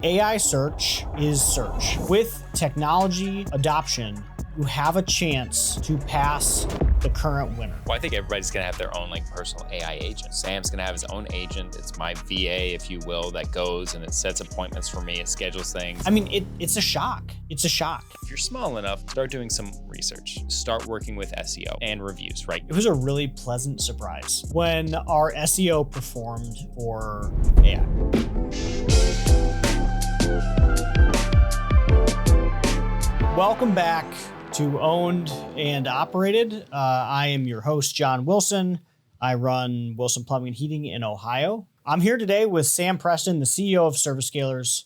AI search is search. With technology adoption, you have a chance to pass the current winner. Well, I think everybody's going to have their own personal AI agent. Sam's going to have his own agent. It's my VA, if you will, that goes and it sets appointments for me. It schedules things. I mean, it's a shock. It's a shock. If you're small enough, start doing some research. Start working with SEO and reviews, right? It was a really pleasant surprise when our SEO performed for AI. Welcome back to Owned and Operated. I am your host, John Wilson. I run Wilson Plumbing and Heating in Ohio. I'm here today with Sam Preston, the CEO of ServiceScalers.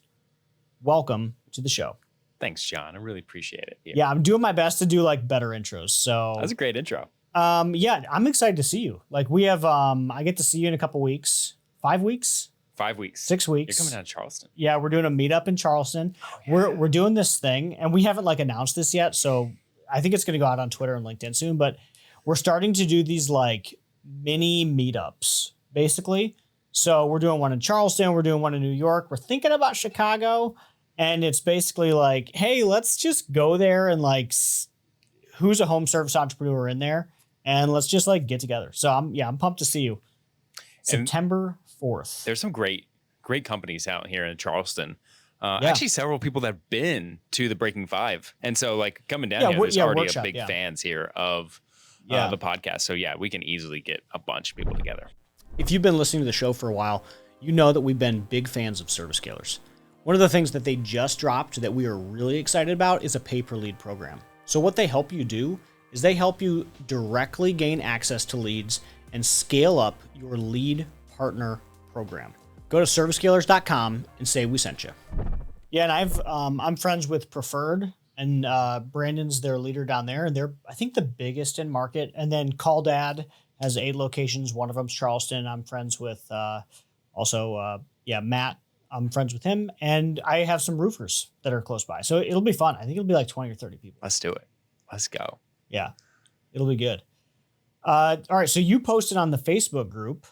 Welcome to the show. Thanks, John. I really appreciate it. Yeah, I'm doing my best to do better intros. So that was a great intro. Yeah, I'm excited to see you. We have, I get to see you in a couple weeks. 5 weeks? 5 weeks. 6 weeks. You're coming down to Charleston. Yeah, we're doing a meetup in Charleston. Oh, yeah. We're doing this thing, and we haven't announced this yet, so I think it's going to go out on Twitter and LinkedIn soon, but we're starting to do these mini meetups, basically. So we're doing one in Charleston, we're doing one in New York, we're thinking about Chicago, and it's basically hey, let's just go there and who's a home service entrepreneur in there, and let's just get together. So I'm pumped to see you. September 4th. There's some great companies out here in Charleston. Actually, several people that have been to the Breaking Five. And so coming down here, there's already a big fans here of the podcast. So we can easily get a bunch of people together. If you've been listening to the show for a while, you know that we've been big fans of ServiceScalers. One of the things that they just dropped that we are really excited about is a pay-per-lead program. So what they help you do is they help you directly gain access to leads and scale up your lead partner program. Go to servicescalers.com and say we sent you. Yeah, and I'm friends with Preferred, and Brandon's their leader down there, and they're I think the biggest in market. And then Call Dad has 8 locations. One of them's Charleston. I'm friends with Matt. I'm friends with him, and I have some roofers that are close by. So it'll be fun. I think it'll be 20 or 30 people. Let's do it. Let's go. Yeah, it'll be good. All right, so you posted on the Facebook group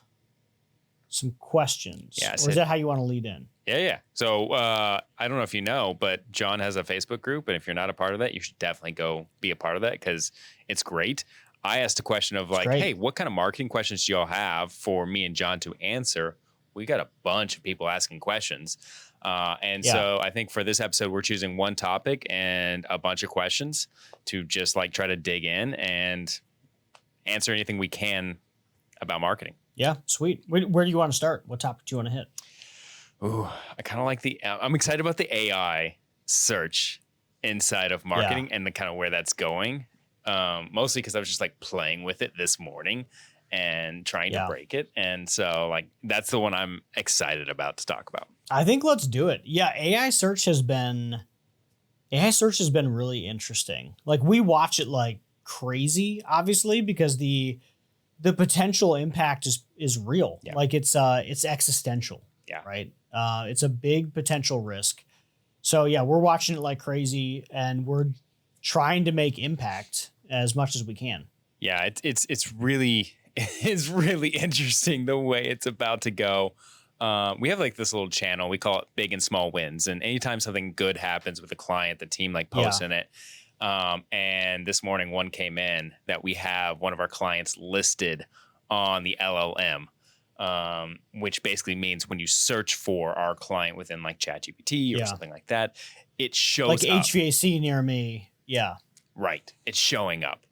some questions. Yeah, or is that how you want to lead in? Yeah. So I don't know if you know, but John has a Facebook group, and if you're not a part of that, you should definitely go be a part of that because it's great. I asked a question of hey, what kind of marketing questions do y'all have for me and John to answer? We got a bunch of people asking questions. So I think for this episode, we're choosing one topic and a bunch of questions to just try to dig in and answer anything we can about marketing. Yeah, sweet. Where do you want to start? What topic do you want to hit? Ooh, I kind of like I'm excited about the AI search inside of marketing and the kind of where that's going. Mostly because I was just playing with it this morning and trying to break it. And so that's the one I'm excited about to talk about. I think let's do it. Yeah, AI search has been really interesting. We watch it crazy, obviously, because the potential impact is real. Yeah. It's existential. Yeah. Right. It's a big potential risk. So we're watching it like crazy, and we're trying to make impact as much as we can. Yeah, it's really interesting the way it's about to go. We have this little channel, we call it Big and Small Wins. And anytime something good happens with a client, the team posts in it. And this morning one came in that we have one of our clients listed on the LLM, which basically means when you search for our client within ChatGPT or something like that, it shows up. HVAC near me. Yeah. Right. It's showing up,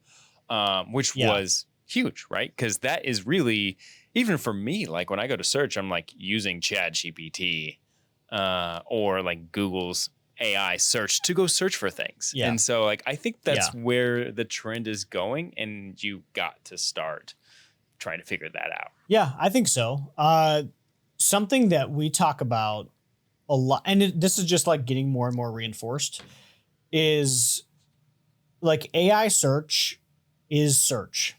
which was huge, right? Because that is really, even for me, when I go to search, I'm using ChatGPT or Google's AI search to go search for things. Yeah. And so I think that's where the trend is going, and you got to start trying to figure that out. Yeah, I think so. Something that we talk about a lot, and this is just getting more and more reinforced, is AI search is search.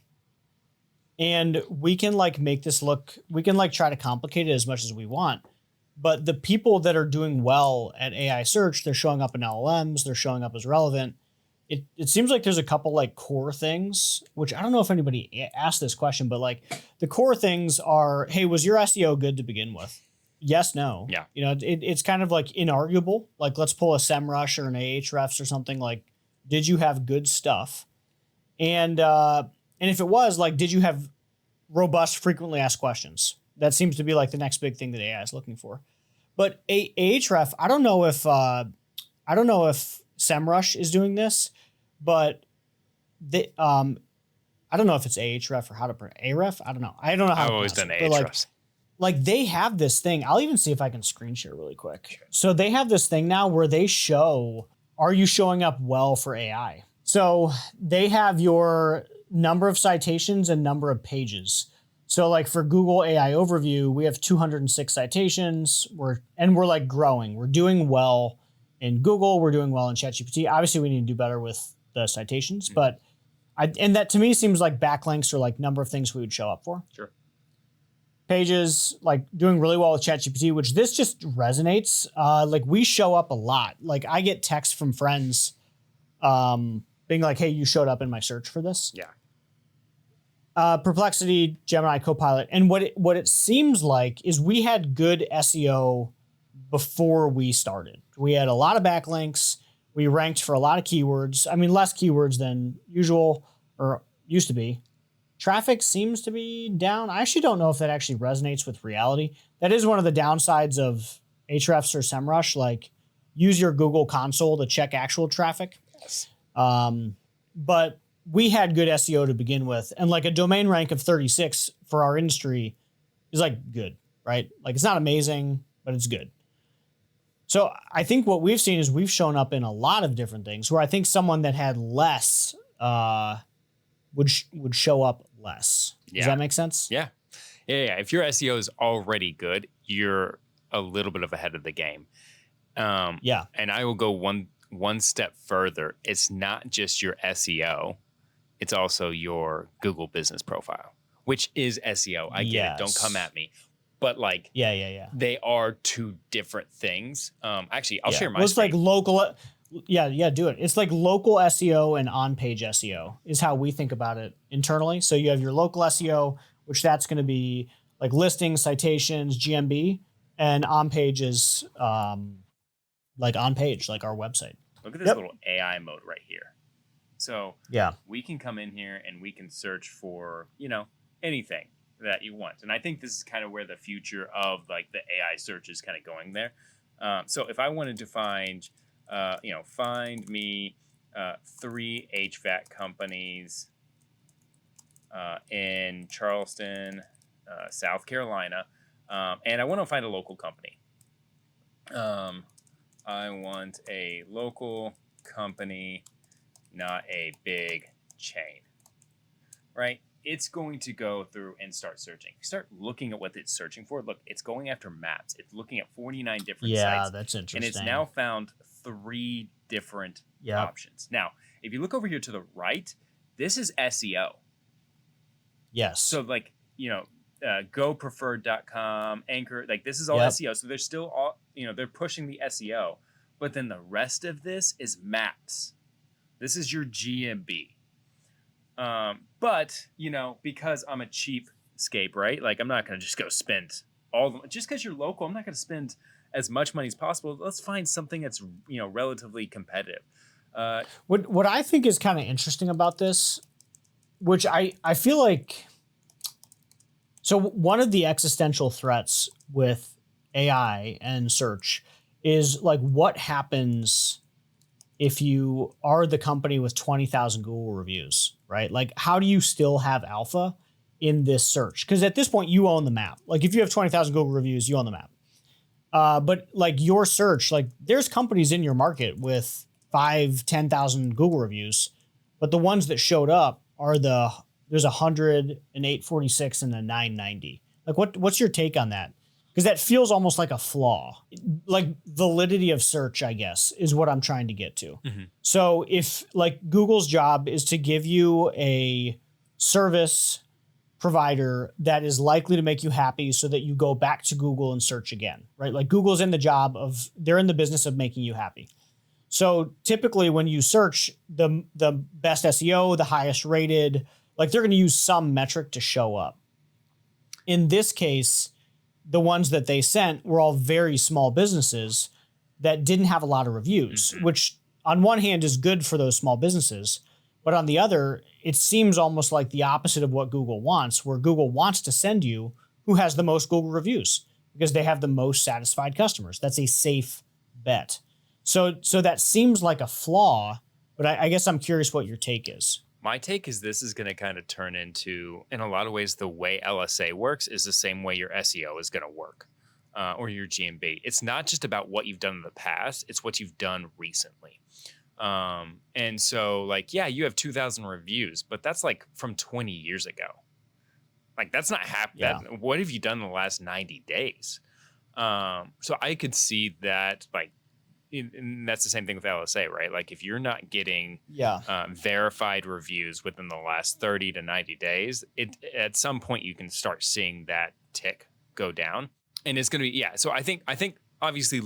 And we can make this look, we can try to complicate it as much as we want. But the people that are doing well at AI search, they're showing up in LLMs, they're showing up as relevant. It seems like there's a couple core things, which I don't know if anybody asked this question, but the core things are, hey, was your SEO good to begin with? yes, no. Yeah. You know, it's kind of like inarguable. Like, let's pull a SEMrush or an Ahrefs or something. Like, did you have good stuff? And if it was, like, did you have robust, frequently asked questions? That seems to be like the next big thing that AI is looking for. But Ahref, I don't know if SEMrush is doing this, but I don't know if it's Ahref or how to pronounce Ahref. I don't know. I don't know how. I've always done Ahrefs. Like they have this thing. I'll even see if I can screen share really quick. Sure. So they have this thing now where they show, are you showing up well for AI? So they have your number of citations and number of pages. So like for Google AI Overview, we have 206 citations. We're like growing. We're doing well in Google. We're doing well in ChatGPT. Obviously, we need to do better with the citations, but and that to me seems like backlinks or like number of things we would show up for. Sure. Pages, like doing really well with ChatGPT, which this just resonates. Like we show up a lot. Like I get texts from friends being like, hey, you showed up in my search for this. Yeah. Perplexity, Gemini, Copilot. And what it seems like is we had good SEO before we started. We had a lot of backlinks. We ranked for a lot of keywords. I mean, less keywords than usual or used to be. Traffic seems to be down. I actually don't know if that actually resonates with reality. That is one of the downsides of Ahrefs or SEMrush. Like, use your Google console to check actual traffic. Yes. But we had good SEO to begin with. And like a domain rank of 36 for our industry is like good, right? Like it's not amazing, but it's good. So I think what we've seen is we've shown up in a lot of different things where I think someone that had less would show up less. Does that make sense? Yeah. If your SEO is already good, you're a little bit of ahead of the game. Yeah. And I will go one step further. It's not just your SEO. It's also your Google business profile, which is SEO. I get it. Don't come at me. But like, they are two different things. Actually, I'll share my It's like local. Yeah, do it. It's like local SEO and on-page SEO is how we think about it internally. So you have your local SEO, which that's going to be like listings, citations, GMB, and on-page is like on-page, like our website. Look at this little AI mode right here. So yeah, we can come in here and we can search for, anything that you want. And I think this is kind of where the future of like the AI search is kind of going there. So if I wanted to find, find me 3 HVAC companies in Charleston, South Carolina, and I want to find a local company. I want a local company, not a big chain, right? It's going to go through and start searching. Start looking at what it's searching for. Look, it's going after maps. It's looking at 49 different sites. Yeah, that's interesting. And it's now found 3 different options. Now, if you look over here to the right, this is SEO. Yes. So like, gopreferred.com, Anchor, like this is all SEO. So they're still all, they're pushing the SEO. But then the rest of this is maps. This is your GMB. But, because I'm a cheapskate, right? Like I'm not going to just go spend just because you're local, I'm not going to spend as much money as possible. Let's find something that's, relatively competitive. What I think is kind of interesting about this, which I feel like, so one of the existential threats with AI and search is like what happens if you are the company with 20,000 Google reviews, right? Like how do you still have alpha in this search? Because at this point you own the map. Like if you have 20,000 Google reviews, you own the map. But like your search, like there's companies in your market with 5,000, 10,000 Google reviews, but the ones that showed up are there's 100, an 846, and a 990. Like what's your take on that? Because that feels almost like a flaw. Like validity of search, I guess, is what I'm trying to get to. Mm-hmm. So if like Google's job is to give you a service provider that is likely to make you happy so that you go back to Google and search again, right? Like Google's in they're in the business of making you happy. So typically when you search the best SEO, the highest rated, like they're going to use some metric to show up. In this case, the ones that they sent were all very small businesses that didn't have a lot of reviews, which on one hand is good for those small businesses, but on the other, it seems almost like the opposite of what Google wants, where Google wants to send you who has the most Google reviews because they have the most satisfied customers. That's a safe bet. So that seems like a flaw, but I guess I'm curious what your take is. My take is this is going to kind of turn into, in a lot of ways, the way LSA works is the same way your SEO is going to work, or your GMB. It's not just about what you've done in the past, it's what you've done recently. And so like, yeah, you have 2,000 reviews, but that's like from 20 years ago. Like that's not happening. What have you done in the last 90 days? So I could see that, like, and that's the same thing with LSA, right? Like if you're not getting verified reviews within the last 30 to 90 days, at some point you can start seeing that tick go down. And it's going to be, so I think obviously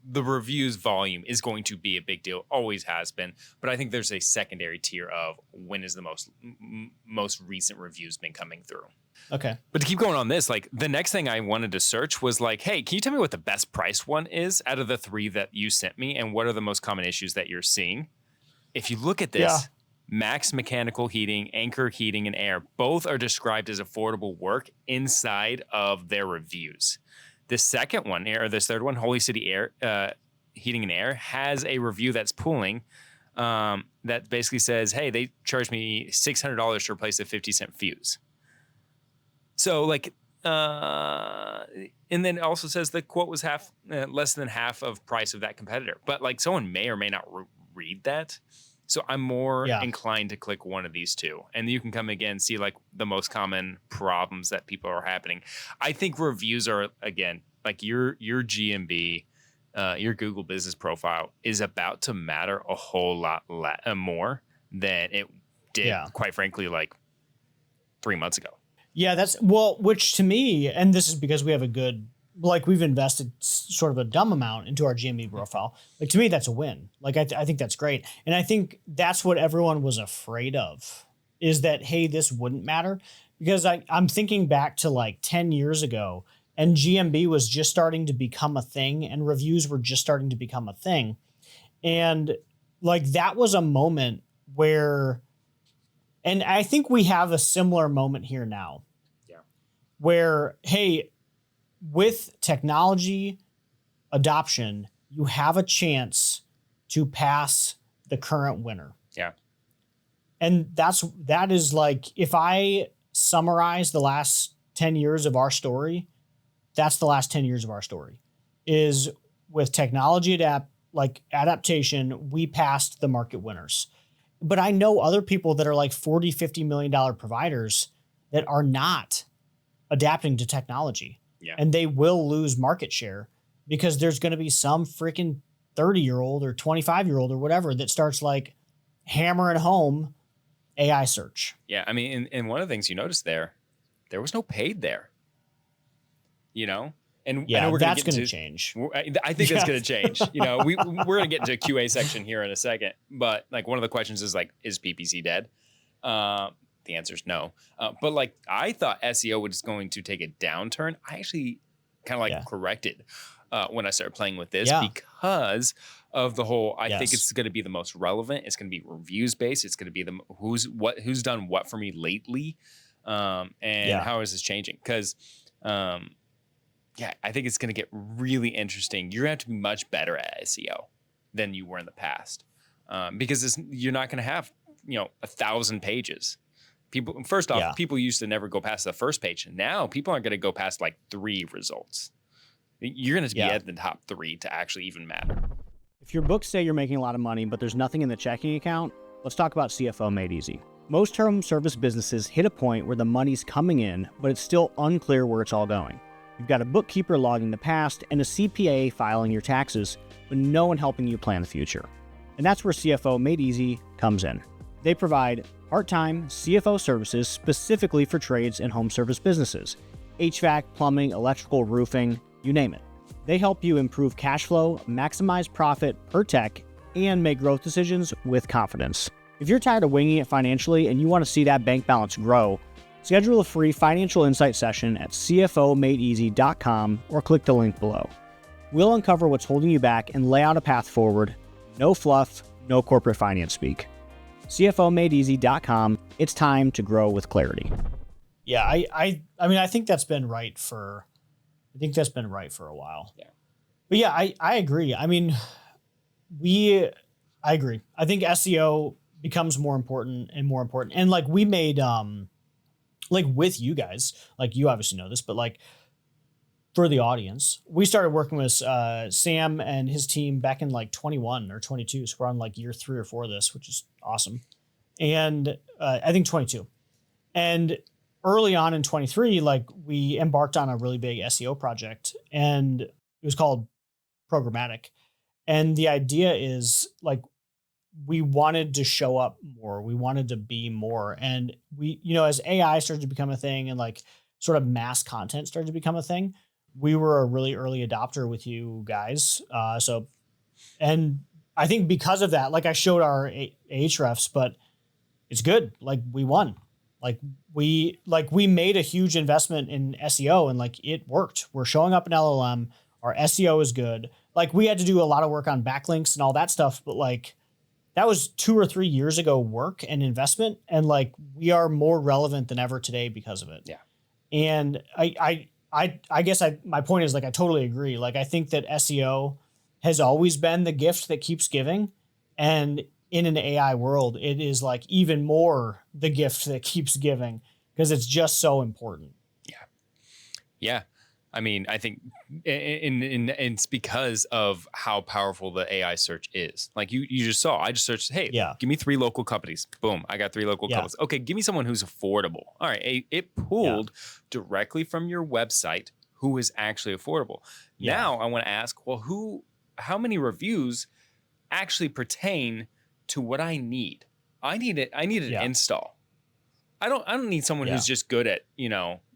the reviews volume is going to be a big deal, always has been. But I think there's a secondary tier of when is the most recent reviews been coming through. Okay. But to keep going on this, like the next thing I wanted to search was like, hey, can you tell me what the best price one is out of the 3 that you sent me? And what are the most common issues that you're seeing? If you look at this, Max Mechanical Heating, Anchor Heating and Air, both are described as affordable work inside of their reviews. The second one, or this third one, Holy City Air, Heating and Air, has a review that's pulling that basically says, hey, they charged me $600 to replace a 50-cent fuse. So like, and then it also says the quote was less than half of price of that competitor. But like someone may or may not read that. So I'm more inclined to click one of these two. And you can come again and see like the most common problems that people are happening. I think reviews are, again, like your GMB, your Google business profile is about to matter a whole lot more than it did, quite frankly, like 3 months ago. Yeah, which to me, and this is because we have a good, like we've invested sort of a dumb amount into our GMB profile. Like to me, that's a win. Like I think that's great. And I think that's what everyone was afraid of, is that, hey, this wouldn't matter. Because I'm thinking back to like 10 years ago and GMB was just starting to become a thing and reviews were just starting to become a thing. And like that was a moment where, and I think we have a similar moment here now. Where, hey, with technology adoption, you have a chance to pass the current winner. Yeah. And that is like, if I summarize the last 10 years of our story, that's the last 10 years of our story. Is with technology adaptation, we passed the market winners. But I know other people that are like $40, $50 million providers that are not adapting to technology. Yeah. And they will lose market share because there's going to be some freaking 30-year-old or 25-year-old or whatever that starts like hammering home AI search. Yeah. I mean, and one of the things you noticed there was no paid there, you know? And yeah, I know that's going to change. I think that's going to change. You know, we're going to get into a QA section here in a second, but like one of the questions is like, is PPC dead? The answer is no. But like I thought SEO was going to take a downturn. I actually kind of like corrected when I started playing with this because of the whole, I think it's going to be the most relevant. It's going to be reviews based. It's going to be who's done what for me lately. And how is this changing? Because, I think it's going to get really interesting. You're going to have to be much better at SEO than you were in the past. Because you're not going to have, 1,000 pages. People, first off, people used to never go past the first page. Now people aren't going to go past like 3 results. You're going to be at the top 3 to actually even matter. If your books say you're making a lot of money, but there's nothing in the checking account, let's talk about CFO Made Easy. Most home service businesses hit a point where the money's coming in, but it's still unclear where it's all going. You've got a bookkeeper logging the past and a CPA filing your taxes, but no one helping you plan the future. And that's where CFO Made Easy comes in. They provide part-time CFO services specifically for trades and home service businesses. HVAC, plumbing, electrical, roofing, you name it. They help you improve cash flow, maximize profit per tech, and make growth decisions with confidence. If you're tired of winging it financially and you want to see that bank balance grow, Schedule a free financial insight session at cfomadeeasy.com or click the link below. We'll uncover what's holding you back and lay out a path forward. No fluff, no corporate finance speak. cfomadeeasy.com. It's time to grow with clarity. Yeah, I mean, I think that's been right for a while. Yeah. But yeah, I agree. I mean, I agree. I think SEO becomes more important and more important. And like we made, like with you guys, like you obviously know this, but like for the audience, we started working with Sam and his team back in like 21 or 22. So we're on like year 3 or 4 of this, which is awesome. And I think 22. And early on in 23, like we embarked on a really big SEO project, and it was called programmatic. And the idea is like, we wanted to show up more. We wanted to be more. And we, as AI started to become a thing and like sort of mass content started to become a thing, we were a really early adopter with you guys. And I think because of that, like I showed our Ahrefs, but it's good. Like we won. Like we made a huge investment in SEO and like it worked. We're showing up in LLM. Our SEO is good. Like we had to do a lot of work on backlinks and all that stuff, but like that was 2 or 3 years ago work and investment. And like we are more relevant than ever today because of it. Yeah. And I guess my point is like, I totally agree. Like I think that SEO has always been the gift that keeps giving. And in an AI world, it is like even more the gift that keeps giving because it's just so important. Yeah. Yeah. I mean, I think it's because of how powerful the AI search is. Like you just saw, I just searched, hey, give me 3 local companies. Boom. I got 3 local companies. Okay. Give me someone who's affordable. All right. It pulled directly from your website who is actually affordable. Now I want to ask, well, how many reviews actually pertain to what I need? I need an install. I don't need someone who's just good at,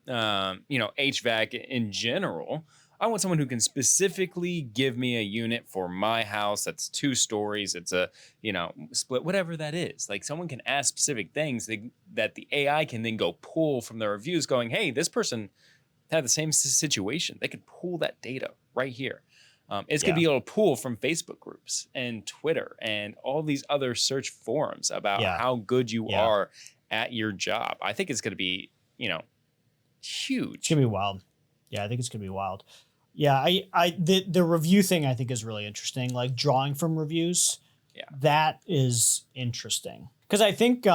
HVAC in general. I want someone who can specifically give me a unit for my house that's 2 stories. It's a, split, whatever that is. Like someone can ask specific things that the AI can then go pull from the reviews going, hey, this person had the same situation. They could pull that data right here. It's going to be able to pull from Facebook groups and Twitter and all these other search forums about how good you are at your job. I think it's going to be, huge. It's going to be wild. Yeah, I think it's going to be wild. Yeah, the review thing I think is really interesting. Like drawing from reviews. Yeah. That is interesting. Because I think,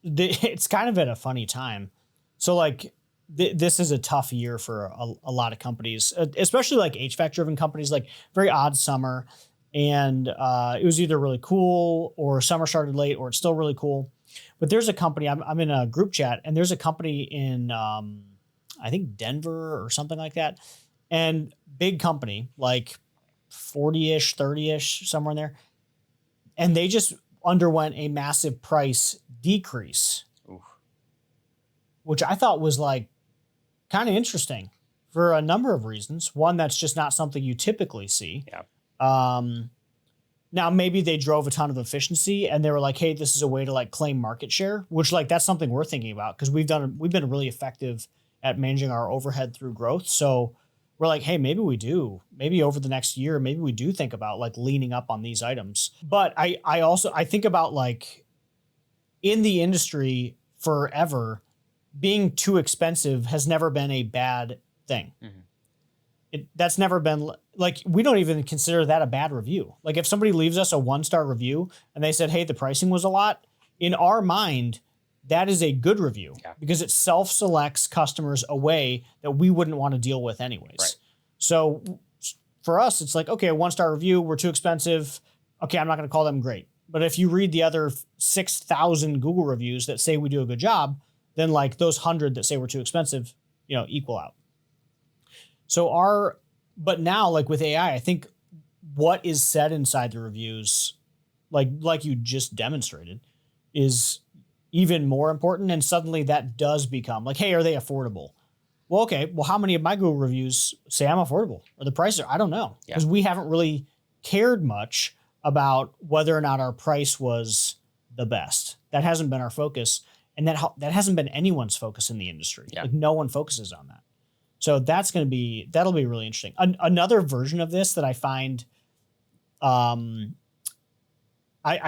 it's kind of at a funny time. So like, this is a tough year for a lot of companies, especially like HVAC driven companies, like very odd summer. And it was either really cool or summer started late or it's still really cool. But there's a company, I'm in a group chat, and there's a company in, I think Denver or something like that. And big company, like 40-ish, 30-ish, somewhere in there. And they just underwent a massive price decrease, which I thought was like, kind of interesting for a number of reasons. One, that's just not something you typically see. Yeah. Now maybe they drove a ton of efficiency and they were like, hey, this is a way to like claim market share, which like that's something we're thinking about because we've been really effective at managing our overhead through growth. So we're like, hey, maybe over the next year, maybe we do think about like leaning up on these items. But I think about like in the industry forever, being too expensive has never been a bad thing. Mm-hmm. That's never been like, we don't even consider that a bad review. Like if somebody leaves us a 1-star review and they said, hey, the pricing was a lot, in our mind, that is a good review because it self-selects customers away that we wouldn't want to deal with anyways. Right. So for us, it's like, okay, a 1-star review, we're too expensive. Okay, I'm not going to call them great. But if you read the other 6,000 Google reviews that say we do a good job, then like those 100 that say we're too expensive, equal out. So but now like with AI, I think what is said inside the reviews, like you just demonstrated, is even more important. And suddenly that does become like, hey, are they affordable? Well, okay. Well, how many of my Google reviews say I'm affordable or the price? I don't know because we haven't really cared much about whether or not our price was the best. That hasn't been our focus. And that hasn't been anyone's focus in the industry. Yeah. Like no one focuses on that. So that'll be really interesting. Another version of this that I find, I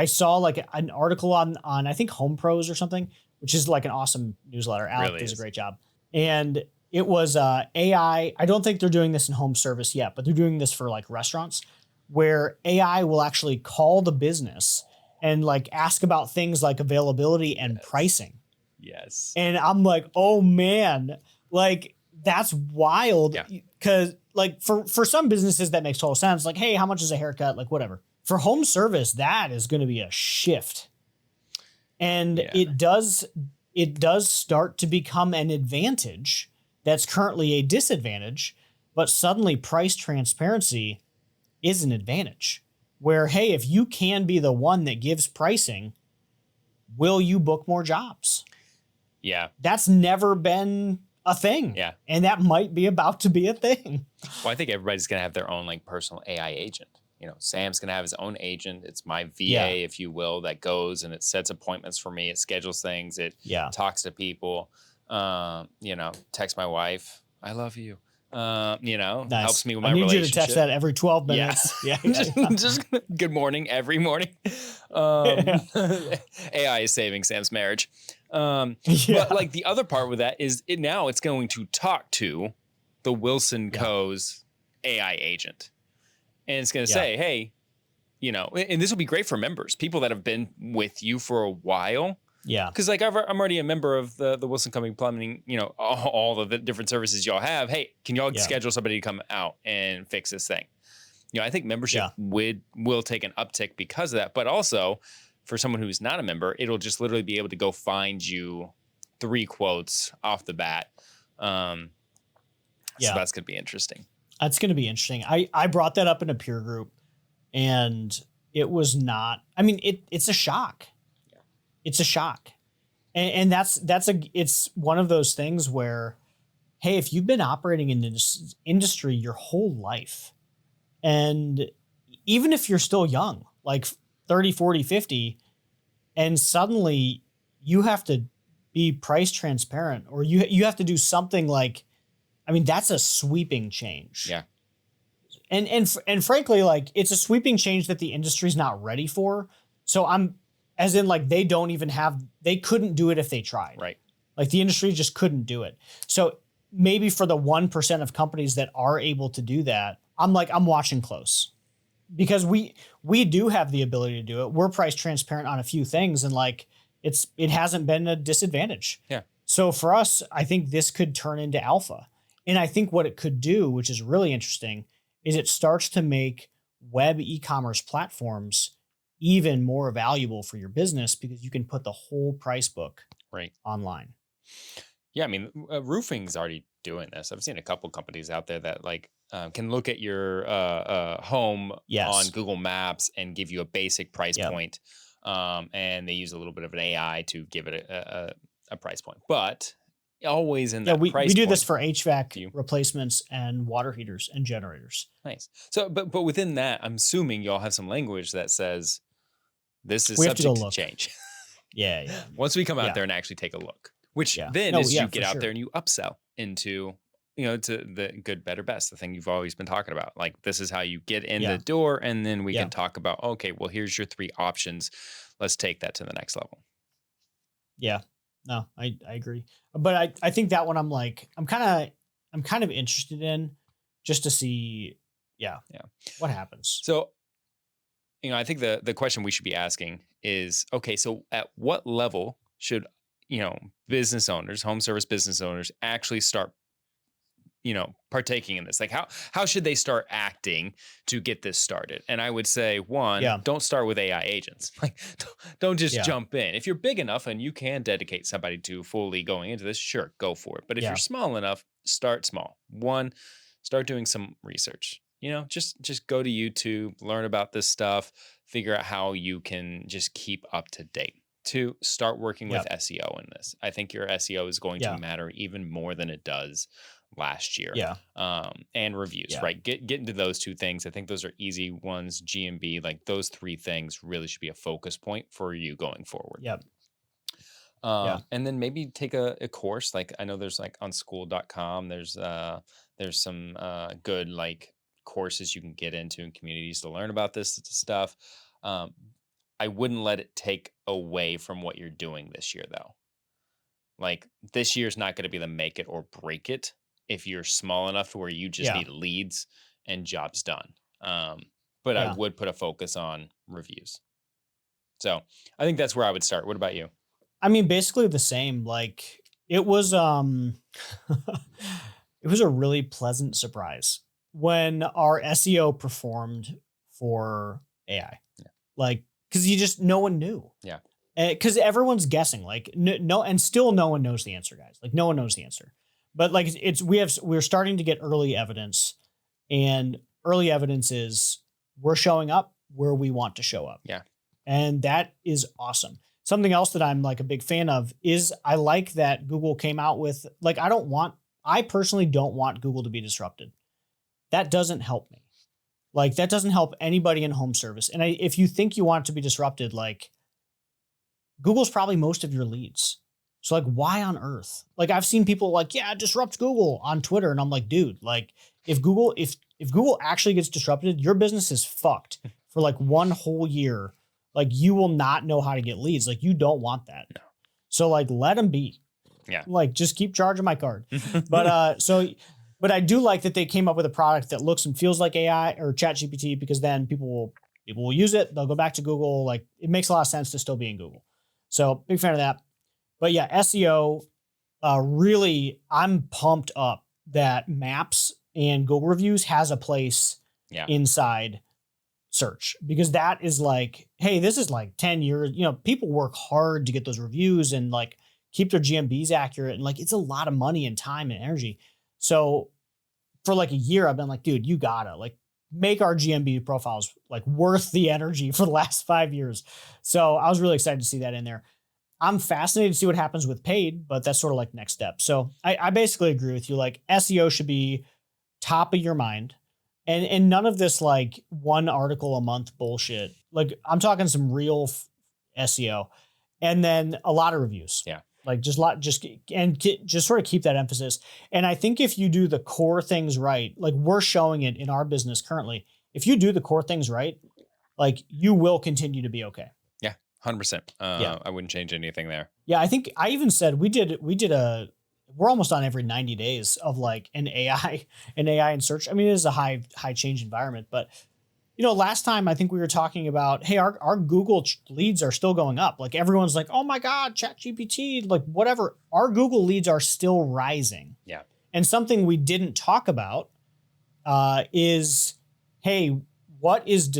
saw like an article on I think Home Pros or something, which is like an awesome newsletter. Alec Really does is. a great job. And it was AI. I don't think they're doing this in home service yet, but they're doing this for like restaurants where AI will actually call the business and like ask about things like availability and pricing. Yes. And I'm like, oh man, like that's wild. Cause like for some businesses that makes total sense. Like, hey, how much is a haircut? Like whatever. For home service, that is going to be a shift. And it does start to become an advantage that's currently a disadvantage, but suddenly price transparency is an advantage where, hey, if you can be the one that gives pricing, will you book more jobs? Yeah. That's never been a thing. Yeah. And that might be about to be a thing. Well, I think everybody's going to have their own like personal AI agent. You know, Sam's going to have his own agent. It's my VA, if you will, that goes and it sets appointments for me. It schedules things. It talks to people, you know, text my wife. I love you. You know, helps me with my relationship. I need you to text that every 12 minutes. Yeah. just good morning every morning. AI is saving Sam's marriage. But like the other part with that is it's going to talk to the Wilson Co.'s AI agent. And it's going to say, hey, you know, and this will be great for members, people that have been with you for a while. Yeah. Because like I'm already a member of the Wilson Company Plumbing, you know, all of the different services y'all have. Hey, can y'all schedule somebody to come out and fix this thing? You know, I think membership will take an uptick because of that. But also for someone who's not a member, it'll just literally be able to go find you 3 quotes off the bat. So that's going to be interesting. That's going to be interesting. I brought that up in a peer group and it was not, I mean, it's a shock. Yeah. It's a shock. And it's one of those things where, hey, if you've been operating in this industry your whole life, and even if you're still young, like 30, 40, 50, and suddenly you have to be price transparent or you have to do something like, I mean, that's a sweeping change. Yeah. And frankly, like it's a sweeping change that the industry's not ready for. So as in like, they couldn't do it if they tried. Right. Like the industry just couldn't do it. So maybe for the 1% of companies that are able to do that, I'm watching close because we do have the ability to do it. We're price transparent on a few things and like it hasn't been a disadvantage. Yeah. So for us, I think this could turn into alpha. And I think what it could do, which is really interesting, is it starts to make web e-commerce platforms even more valuable for your business because you can put the whole price book online. Yeah, I mean, roofing's already doing this. I've seen a couple companies out there that like can look at your home on Google Maps and give you a basic price point. And they use a little bit of an AI to give it a price point. But always in that price we do point. this for HVAC replacements and water heaters and generators. Nice. So, but within that, I'm assuming y'all have some language that says this is subject to change. Yeah. Once we come out there and actually take a look, which then you get out there and you upsell into, you know, to the good, better, best, the thing you've always been talking about. Like this is how you get in the door, and then we can talk about, okay, well, here's your 3 options. Let's take that to the next level. Yeah. No, I agree. But I think that one I'm kind of interested in just to see what happens. So, you know, I think the question we should be asking is, okay, so at what level should, you know, business owners, home service business owners actually start, you know, partaking in this? Like how should they start acting to get this started? And I would say don't start with AI agents. Like don't just jump in. If you're big enough and you can dedicate somebody to fully going into this, sure, go for it. But if you're small enough, start small. 1, start doing some research. You know, just go to YouTube, learn about this stuff, figure out how you can just keep up to date. 2, start working with SEO in this. I think your SEO is going to matter even more than it does last year. And reviews, right? Get into those 2 things. I think those are easy ones. GMB, like those 3 things really should be a focus point for you going forward. And then maybe take a course. Like I know there's like on school.com, there's some good like courses you can get into in communities to learn about this stuff. I wouldn't let it take away from what you're doing this year though. Like this year's not going to be the make it or break it if you're small enough to where you just need leads and jobs done. But I would put a focus on reviews. So I think that's where I would start. What about you? I mean, basically the same. Like it was it was a really pleasant surprise when our SEO performed for AI. Yeah. Like, because no one knew. Yeah. Because everyone's guessing. Like no, and still no one knows the answer, guys. Like no one knows the answer. But like we're starting to get early evidence, and early evidence is we're showing up where we want to show up. Yeah. And that is awesome. Something else that I'm like a big fan of is I like that Google came out with, like, I personally don't want Google to be disrupted. That doesn't help me. Like that doesn't help anybody in home service. And if you think you want it to be disrupted, like Google's probably most of your leads. So like, why on earth? Like I've seen people like, yeah, disrupt Google on Twitter. And I'm like, dude, like if Google actually gets disrupted, your business is fucked for like one whole year. Like you will not know how to get leads. Like you don't want that. No. So like, let them be. Yeah. Like just keep charging my card. But I do like that they came up with a product that looks and feels like AI or ChatGPT, because then people will use it. They'll go back to Google. Like it makes a lot of sense to still be in Google. So big fan of that. But yeah, SEO, really, I'm pumped up that Maps and Google Reviews has a place inside search, because that is like, hey, this is like 10 years. You know, people work hard to get those reviews and like keep their GMBs accurate. And like, it's a lot of money and time and energy. So for like a year, I've been like, dude, you gotta like make our GMB profiles like worth the energy for the last 5 years. So I was really excited to see that in there. I'm fascinated to see what happens with paid, but that's sort of like next step. So I basically agree with you. Like SEO should be top of your mind, and none of this like one article a month bullshit. Like I'm talking some real SEO, and then a lot of reviews. Yeah. Like just sort of keep that emphasis. And I think if you do the core things right, like we're showing it in our business currently, if you do the core things right, like you will continue to be okay. 100%. I wouldn't change anything there. Yeah, I think I even said we're almost on every 90 days of like an AI and search. I mean, it is a high change environment, but you know, last time I think we were talking about, hey, our Google leads are still going up. Like everyone's like, oh my God, ChatGPT, like whatever. Our Google leads are still rising. Yeah. And something we didn't talk about is, hey, what is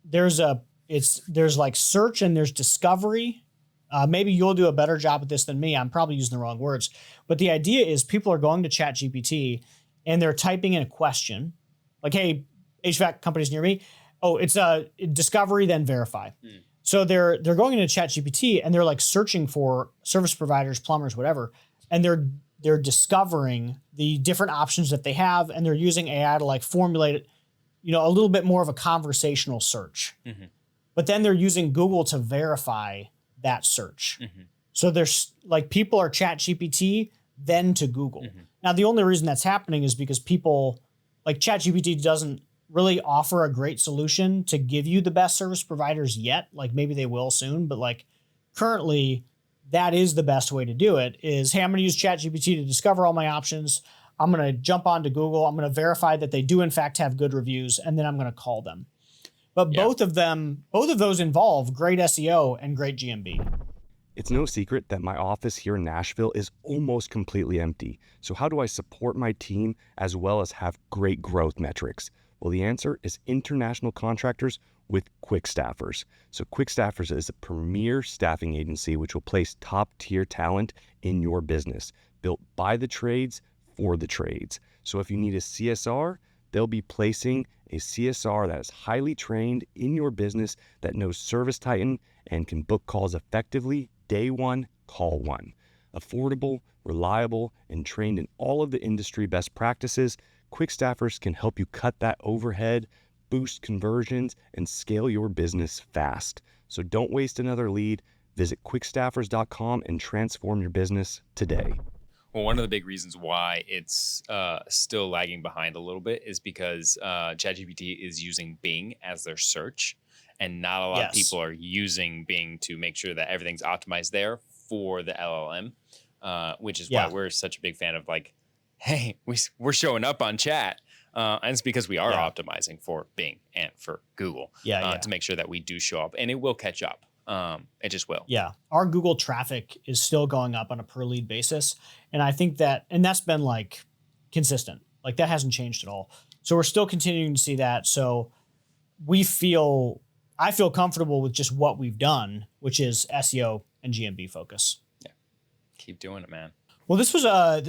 there's like search and there's discovery. Maybe you'll do a better job at this than me. I'm probably using the wrong words, but the idea is people are going to ChatGPT and they're typing in a question like, hey, HVAC companies near me. Oh, it's a discovery, then verify. So they're going into ChatGPT and they're like searching for service providers, plumbers, whatever. And they're discovering the different options that they have. And they're using AI to like formulate it, you know, a little bit more of a conversational search. Mm-hmm. But then they're using Google to verify that search. Mm-hmm. So there's like people are ChatGPT, then to Google. Mm-hmm. Now, the only reason that's happening is because people like ChatGPT doesn't really offer a great solution to give you the best service providers yet. Like maybe they will soon, but like currently that is the best way to do it is, hey, I'm going to use ChatGPT to discover all my options. I'm going to jump onto Google. I'm going to verify that they do in fact have good reviews, and then I'm going to call them. But both of those involve great SEO and great GMB. It's no secret that my office here in Nashville is almost completely empty. So how do I support my team as well as have great growth metrics? Well, the answer is international contractors with Quick Staffers. So Quick Staffers is a premier staffing agency which will place top-tier talent in your business, built by the trades for the trades. So if you need a CSR, they'll be placing a CSR that is highly trained in your business, that knows Service Titan and can book calls effectively day one, call one. Affordable, reliable, and trained in all of the industry best practices, Quick Staffers can help you cut that overhead, boost conversions, and scale your business fast. So don't waste another lead. Visit quickstaffers.com and transform your business today. Well, one of the big reasons why it's still lagging behind a little bit is because ChatGPT is using Bing as their search, and not a lot of people are using Bing to make sure that everything's optimized there for the LLM, which is why we're such a big fan of like, hey, we're showing up on chat. And it's because we are optimizing for Bing and for Google to make sure that we do show up, and it will catch up. It just will. Yeah. Our Google traffic is still going up on a per lead basis. And I think and that's been like consistent. Like that hasn't changed at all. So we're still continuing to see that. So I feel comfortable with just what we've done, which is SEO and GMB focus. Yeah. Keep doing it, man. Well, this was a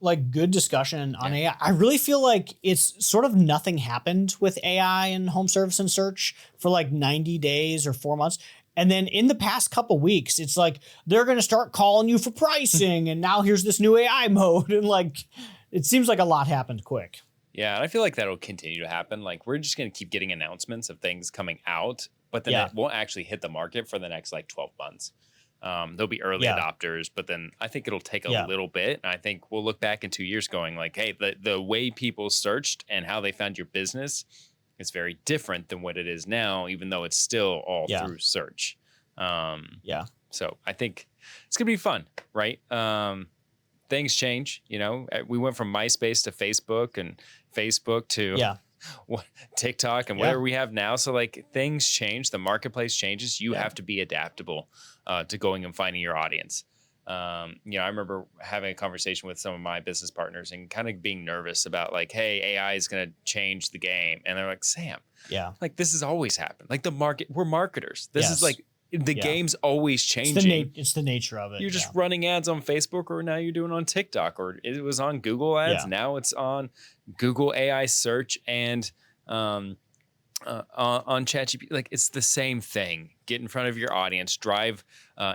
like good discussion on AI. I really feel like it's sort of nothing happened with AI and home service and search for like 90 days or 4 months. And then in the past couple weeks, it's like they're going to start calling you for pricing. And now here's this new AI mode. And like, it seems like a lot happened quick. Yeah. And I feel like that'll continue to happen. Like we're just going to keep getting announcements of things coming out, but then it won't actually hit the market for the next like 12 months. There'll be early adopters, but then I think it'll take a little bit. And I think we'll look back in 2 years going like, hey, the way people searched and how they found your business is very different than what it is now, even though it's still all through search. So I think it's going to be fun, right? Things change, you know, we went from MySpace to Facebook and Facebook to TikTok and whatever we have now. So like things change, the marketplace changes. You have to be adaptable to going and finding your audience. You know, I remember having a conversation with some of my business partners and kind of being nervous about like, hey, AI is going to change the game. And they're like, Sam, like this has always happened. Like we're marketers. This is like the game's always changing. It's the nature of it. You're just running ads on Facebook, or now you're doing on TikTok, or it was on Google ads. Yeah. Now it's on Google AI search and on ChatGPT. Like it's the same thing. Get in front of your audience, drive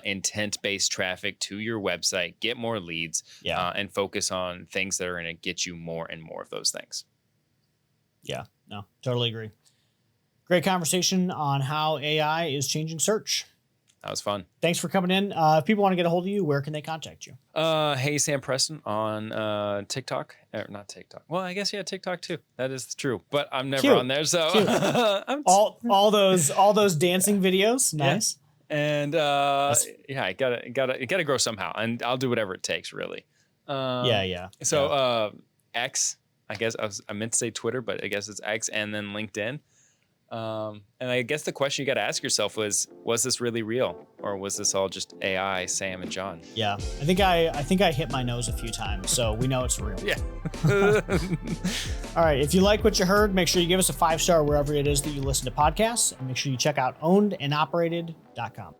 intent-based traffic to your website, get more leads, and focus on things that are going to get you more and more of those things. Yeah, no, totally agree. Great conversation on how AI is changing search. That was fun. Thanks for coming in. If people want to get a hold of you, where can they contact you? Hey, Sam Preston on TikTok. Not TikTok. Well, I guess TikTok too. That is true. But I'm never on there, so all those dancing videos. Nice. Yeah. And I gotta grow somehow, and I'll do whatever it takes, really. So X. I guess I meant to say Twitter, but I guess it's X, and then LinkedIn. And I guess the question you got to ask yourself was this really real, or was this all just AI, Sam and John? Yeah, I think I hit my nose a few times, so we know it's real. Yeah. All right. If you like what you heard, make sure you give us a 5-star wherever it is that you listen to podcasts, and make sure you check out ownedandoperated.com.